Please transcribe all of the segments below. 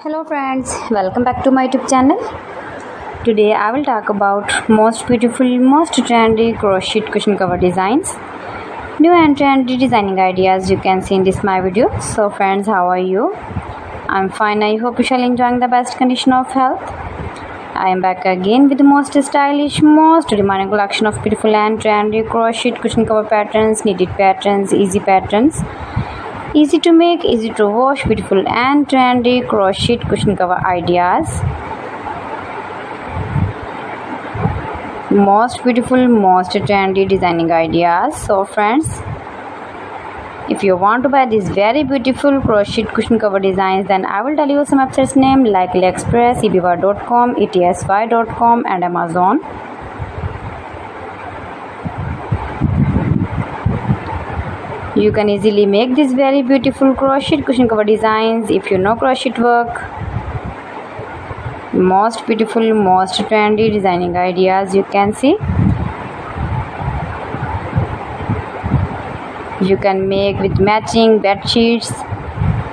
Hello friends, welcome back to my YouTube channel. Today I will talk about most beautiful, most trendy crochet cushion cover designs. New and trendy designing ideas you can see in this my video. So friends, how are you? I'm fine. I hope you shall enjoying the best condition of health. I am back again with the most stylish, most demanding collection of beautiful and trendy crochet cushion cover patterns, knitted patterns, easy patterns. Easy to make, easy to wash, beautiful and trendy crochet cushion cover ideas. Most beautiful, most trendy designing ideas. So friends, if you want to buy these very beautiful crochet cushion cover designs, then I will tell you some websites name like AliExpress, eBay.com, etsy.com and Amazon. You can easily make these very beautiful crochet cushion cover designs if you know crochet work. Most beautiful, most trendy designing ideas you can see. You can make with matching bed sheets,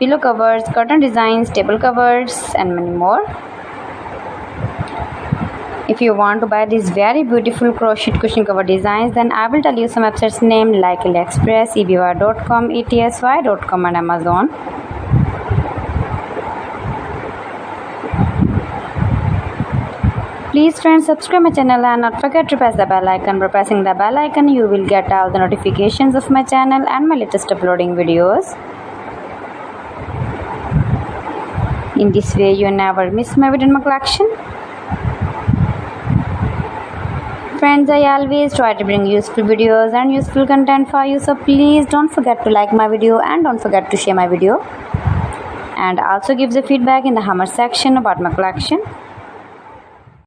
pillow covers, curtain designs, table covers and many more. If you want to buy these very beautiful crochet cushion cover designs, then I will tell you some websites name like AliExpress, eBay.com, etsy.com and Amazon. Please friends, subscribe my channel and not forget to press the bell icon. By pressing the bell icon, you will get all the notifications of my channel and my latest uploading videos. In this way, you never miss my video in my collection. Friends, I always try to bring useful videos and useful content for you, so please don't forget to like my video and don't forget to share my video, and also give the feedback in the comment section about my collection.